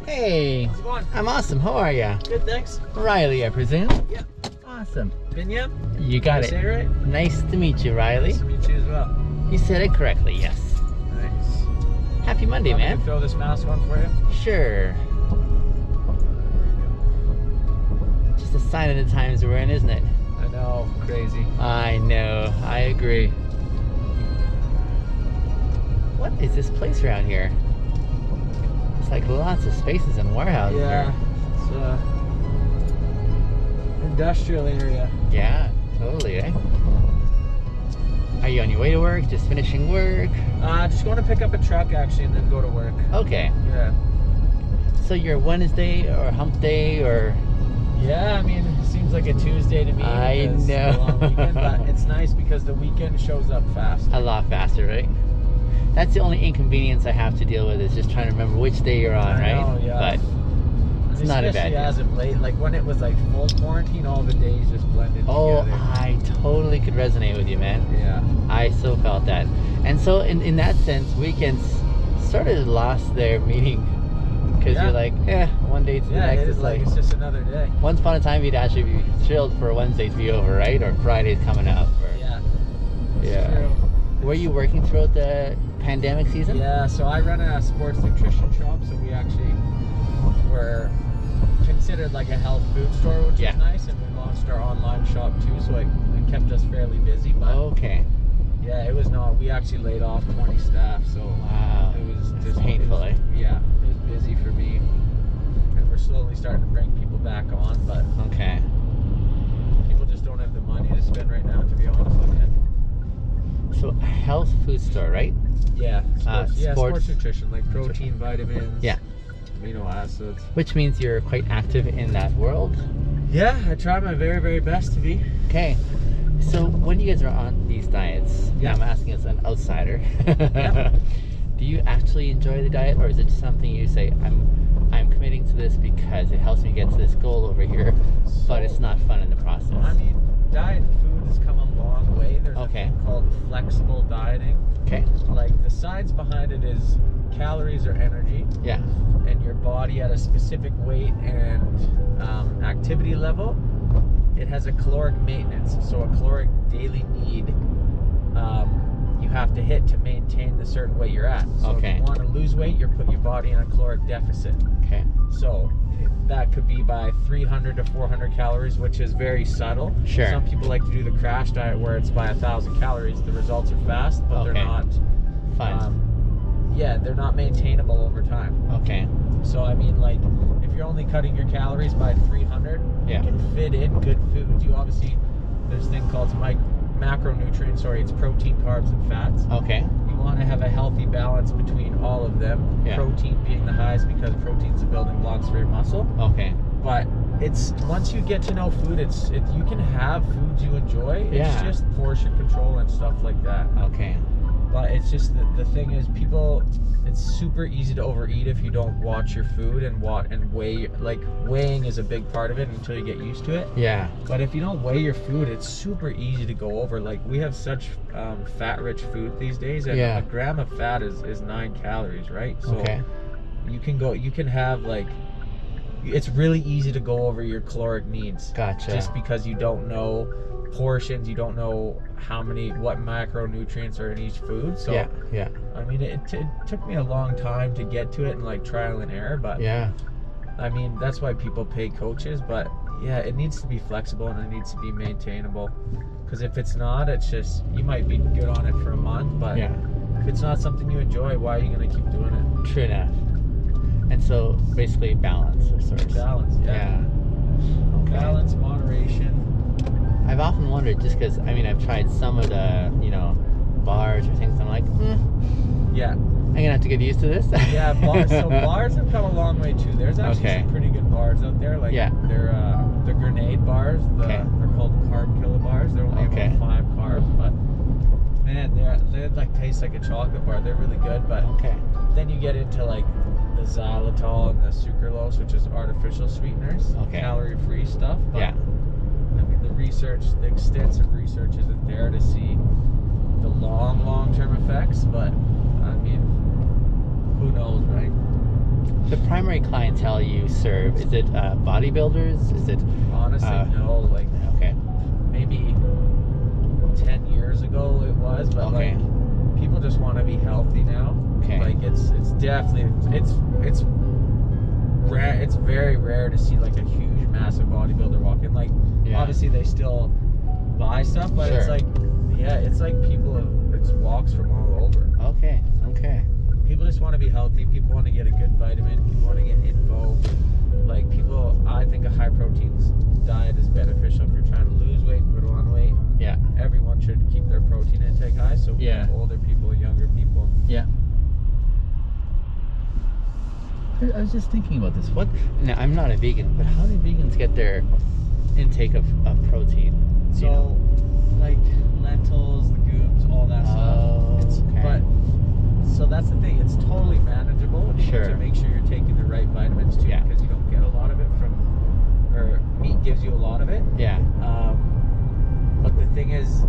Hey, How's it going? I'm awesome. How are ya? Good, thanks. Riley, I presume? Yeah. Awesome. Binyam? You got Did I it. say it right? Nice to meet you, Riley. Nice to meet you as well. You said it correctly, yes. Nice. Happy Monday, Want me man. to throw this mask on for you? Sure. Just a sign of the times we're in, isn't it? I know, crazy. I know. I agree. What is this place around here? It's like lots of spaces and warehouses Yeah, here. it's industrial area. Yeah, totally, eh? Are you on your way to work? Just finishing work? Just going to pick up a truck actually and then go to work. Okay. Yeah. So you're Wednesday or hump day or... Yeah, I mean, it seems like a Tuesday to me. I because know. It's a long weekend, but it's nice because the weekend shows up fast. A lot faster, right? That's the only inconvenience I have to deal with is just trying to remember which day you're on, I right? know, yeah. But it's not a bad Especially deal. as of late, like when it was like full quarantine, all the days just blended Oh, together. I totally could resonate with you, man. Yeah. I so felt that. And so in that sense, weekends sort of lost their meaning. Because Yeah. you're like, one day to the Yeah, next. it is like it's just another day. Once upon a time, you'd actually be thrilled for Wednesday to be over, right? Or Friday's coming up. Or, Yeah. Yeah. True. Were you working throughout the pandemic season? Yeah, so I run a sports nutrition shop, so we actually were considered like a health food store, which Yeah. is nice, and we launched our online shop too, so it kept us fairly busy. But Okay. yeah, it was not. We actually laid off 20 staff, so Wow. it was That's just painful, it was, eh? Yeah, it was busy for me, and we're slowly starting to bring people back on, but Okay. people just don't have the money to spend right now, to be honest with you. So a health food store, right? Yeah, sports sports nutrition, like protein, vitamins, Yeah. amino acids. Which means you're quite active in that world. Yeah, I try my very, very best to be. Okay. So when you guys are on these diets, Yeah. I'm asking as an outsider, Yeah. do you actually enjoy the diet, or is it just something you say, I'm committing to this because it helps me get to this goal over here, but it's not fun in the process? I mean, diet food has come a long way. There's Okay. a thing called flexible dieting. Okay. Like the science behind it is calories are energy, Yeah. and your body at a specific weight and activity level, it has a caloric maintenance. So a caloric daily need you have to hit to maintain the certain weight you're at. So Okay. if you want to lose weight, you're putting your body in a caloric deficit. Okay. So that could be by 300 to 400 calories, which is very subtle. Sure. Some people like to do the crash diet where it's by 1,000 calories. The results are fast, but Okay. they're not. Fine. Yeah, they're not maintainable over time. Okay. So I mean, like, if you're only cutting your calories by 300, Yeah. you can fit in good foods. You obviously, there's a thing called macronutrients. Sorry, it's protein, carbs, and fats. Okay. You want to have a healthy balance between all of them. Yeah. Protein being the highest because protein's the building blocks for your muscle. Okay. But it's once you get to know food, you can have foods you enjoy. It's Yeah. just portion control and stuff like that. Okay. But it's just the thing is, people, it's super easy to overeat if you don't watch your food and weigh. Like weighing is a big part of it until you get used to it. Yeah. But if you don't weigh your food, it's super easy to go over. Like we have such fat-rich food these days, and Yeah. a gram of fat is 9 calories, right? So Okay. you can have like, it's really easy to go over your caloric needs. Gotcha. Just because you don't know portions, you don't know what macronutrients are in each food. So Yeah. Yeah. I mean, it took me a long time to get to it and like trial and error, but Yeah. I mean, that's why people pay coaches. But yeah, it needs to be flexible and it needs to be maintainable, because if it's not, it's just, you might be good on it for a month, but Yeah. if it's not something you enjoy, why are you going to keep doing it? True enough. And so basically balance of sorts. Balance, yeah. Okay. Balance, moderation. I've often wondered, just because, I mean, I've tried some of the, bars or things. I'm like, Yeah. I'm going to have to get used to this. Yeah, bars. So bars have come a long way too. There's actually Okay. some pretty good bars out there. Like Yeah. they're the grenade bars. Okay. They're called carb kilobars. They're only Okay. about 5 carbs, but man, they like taste like a chocolate bar. They're really good. But Okay. then you get into like the xylitol and the sucralose, which is artificial sweeteners, Okay. calorie-free stuff. But, Yeah. I mean, the extensive research isn't there to see the long-term effects. But I mean, who knows, right? the primary clientele you serve, is it bodybuilders? Is it Honestly, no. Like okay? maybe 10 years ago it was, but Okay. like people just want to be healthy now. Okay. Like it's definitely it's rare. It's very rare to see like a huge, massive bodybuilder walk in. Like Yeah. obviously they still buy stuff, but it's Sure. like it's like it's walks from all over. Okay. People just want to be healthy. People want to get a good vitamin. People want to get info. Like people, I think a high protein diet is beneficial if you're trying to lose weight, put on weight. Yeah. Everyone should keep their protein intake high. So Yeah. older people, younger people. Yeah. I was just thinking about this. What? Now, I'm not a vegan, but how do vegans get their intake of protein? Do you know? So, like lentils, legumes, all that Oh, stuff. okay. But so that's the thing. It's totally manageable. You need Sure. to make sure you're taking the right vitamins too, Yeah. because you don't get a lot of it or meat gives you a lot of it. Yeah. But the thing is,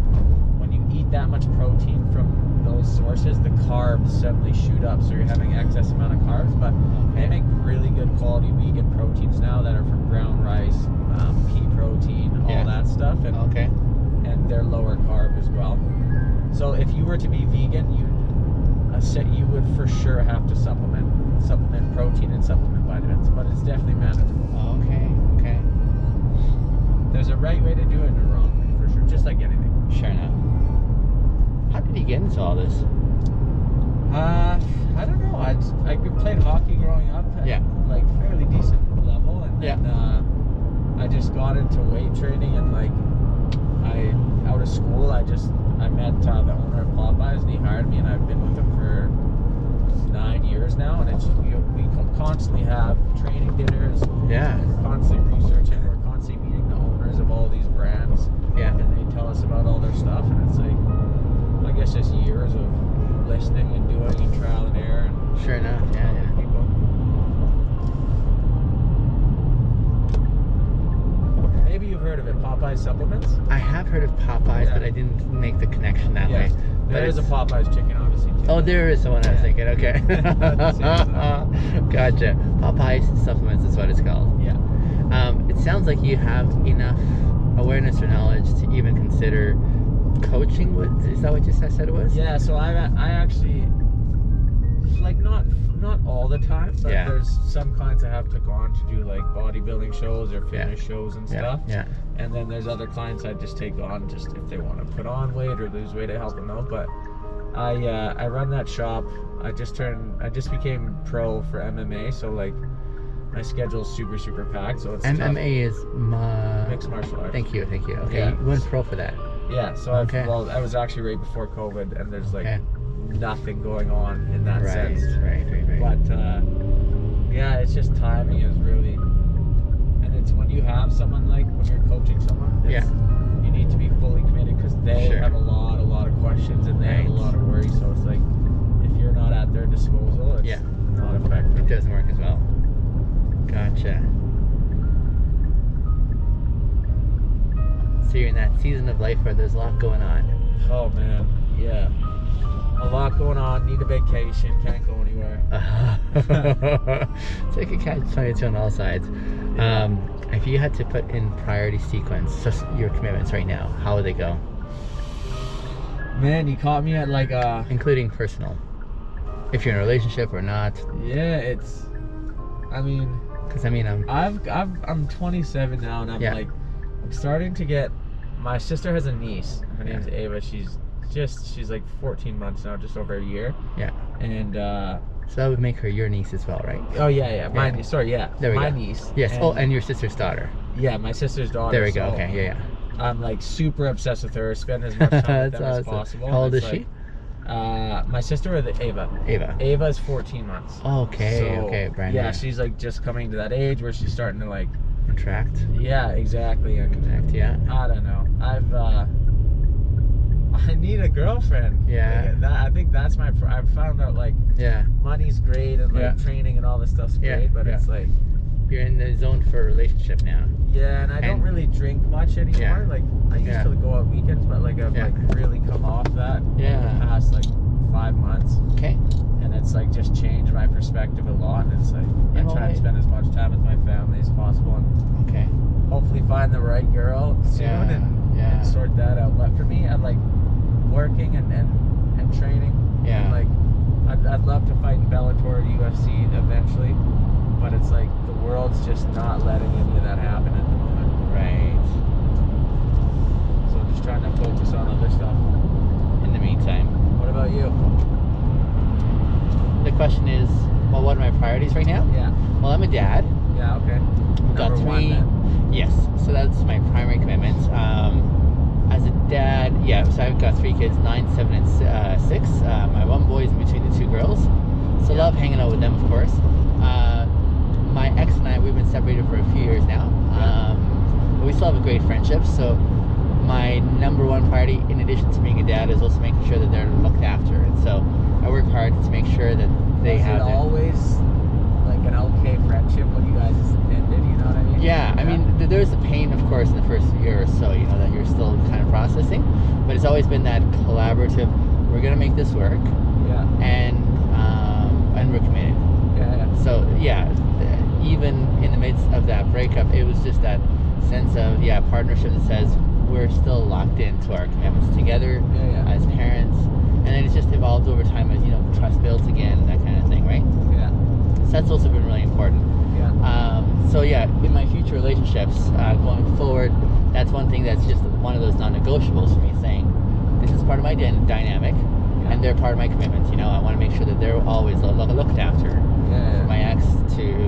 when you eat that much protein from those sources, the carbs suddenly shoot up. So you're having excess amount of carbs. But they Okay. make really good quality vegan proteins now that are from brown rice, pea protein, all Yeah. that stuff, and Okay. they're lower carb as well. So if you were to be vegan, you would for sure have to supplement protein and supplement vitamins. But it's definitely manageable. Okay. There's a right way to do it and a wrong way for sure, just like anything. Sure enough. How did you get into all this? I don't know. I played hockey growing up at Yeah. like fairly decent level, and Yeah. then I just got into weight training, and like out of school I met the owner of Popeyes, and he hired me, and I've been with him for 9 years now, and we constantly have training dinners. Yeah. We're constantly researching. We're constantly meeting the owners of all these brands. Yeah. And they tell us about all their stuff, and it's like, I guess just years of listening and doing and trial and error and Sure enough. Yeah. people. Maybe you've heard of it, Popeyes supplements. I have heard of Popeyes, Yeah. but I didn't make the connection that way. There But is a it's- Popeyes chicken, obviously. Too. Oh, there is the one I was Yeah. thinking. Okay. Gotcha. Popeyes supplements is what it's called. Yeah. It sounds like you have enough awareness or knowledge to even consider coaching. Is that what you said it was? Yeah. So I actually like not all the time, but Yeah. there's some clients I have took on to do like bodybuilding shows or fitness shows and stuff. Yeah. And then there's other clients I just take on just if they want to put on weight or lose weight, I help them out. But I run that shop. I just became pro for MMA, so like my schedule's super packed. So it's MMA is mixed martial arts. Thank you. Okay, Yeah. you went pro for that. Yeah. So Okay. I was actually right before COVID, and there's like Okay. nothing going on in that Right. sense. Right. But yeah, it's just timing is really, and it's when you have someone like when you're coaching someone, you need to be fully committed because they Sure. have a lot of questions and they have a Right. lot of worries. So it's like if you're not at their disposal, it's Yeah. not effective. It doesn't work as well. Gotcha. So you're in that season of life where there's a lot going on. Oh man, yeah, a lot going on. Need a vacation. Can't go anywhere. So you can catch 22 on all sides. Yeah. If you had to put in priority sequence, just your commitments right now, how would they go? Man, you caught me at like Including personal. If you're in a relationship or not. yeah, I mean, Because I'm 27 now, and I'm Yeah. like, I'm starting to get. My sister has a niece. Her name's Ava. She's like 14 months now, just over a year. Yeah. And So that would make her your niece as well, right? oh yeah, my Yeah. niece. Sorry, yeah, There we my go. niece. Yes. And your sister's daughter. yeah, my sister's daughter. There we go. so Okay. Yeah. I'm like super obsessed with her. Spend as much time with That's them as awesome. possible. How old It's is like, my sister or Ava? Ava. Ava's 14 months. Okay. So, Okay. Brand yeah, new. she's like just coming to that age where she's starting to like. Contract. Yeah, exactly. And Connect. Yeah. I don't know. I need a girlfriend. Yeah. Like, I think that's I've found out like Yeah. money's great and like Yeah. training and all this stuff's Yeah, great, but yeah. it's like You're in the zone for a relationship now. yeah, and I don't And- really drink much anymore. Yeah. Like I used Yeah. to go out weekends, but like I've Yeah. like really come off that in Yeah. the past like 5 months, Okay. and it's like just changed my perspective a lot. And it's like I well, try to spend as much time with my family as possible, and Okay. hopefully find the right girl soon Yeah, and sort that out. But for me, I like working and training. Yeah. And like I'd love to fight in Bellator or UFC eventually, but it's like the world's just not letting any of that happen at the moment. Right. So I'm just trying to focus on other stuff. In the meantime, What about you? the question is, well, what are my priorities right now? Yeah. Well, I'm a dad. Yeah. Okay. Got Number one three. then. Yes, so that's my primary commitment. As a dad, yeah, so I've got 3 kids, 9, 7, and 6. My one boy is in between the 2 girls, so Yeah. love hanging out with them, of course. My ex and I, we've been separated for a few years now, but we still have a great friendship. So my number one priority, in addition to being a dad, is also making sure that they're looked after. And so I work hard to make sure that they Was have it their- always like an okay friendship when you guys ended? You know what I mean? Yeah, I mean, there's the pain, of course, in the first year or so, you know, that you're still kind of processing. But it's always been that collaborative, we're going to make this work, Yeah. and we're committed. Yeah. So, yeah, even in the midst of that breakup, it was just that sense of, partnership that says we're still locked into our commitments together Yeah. as parents. And then it's just evolved over time as, you know, trust builds again, that kind of thing, right? Yeah. So that's also been really important. Yeah. So in my future relationships going forward, that's one thing that's just one of those non-negotiables for me, saying this is part of my dynamic, and they're part of my commitment. You know, I want to make sure that they're always looked after. Yeah. For my ex to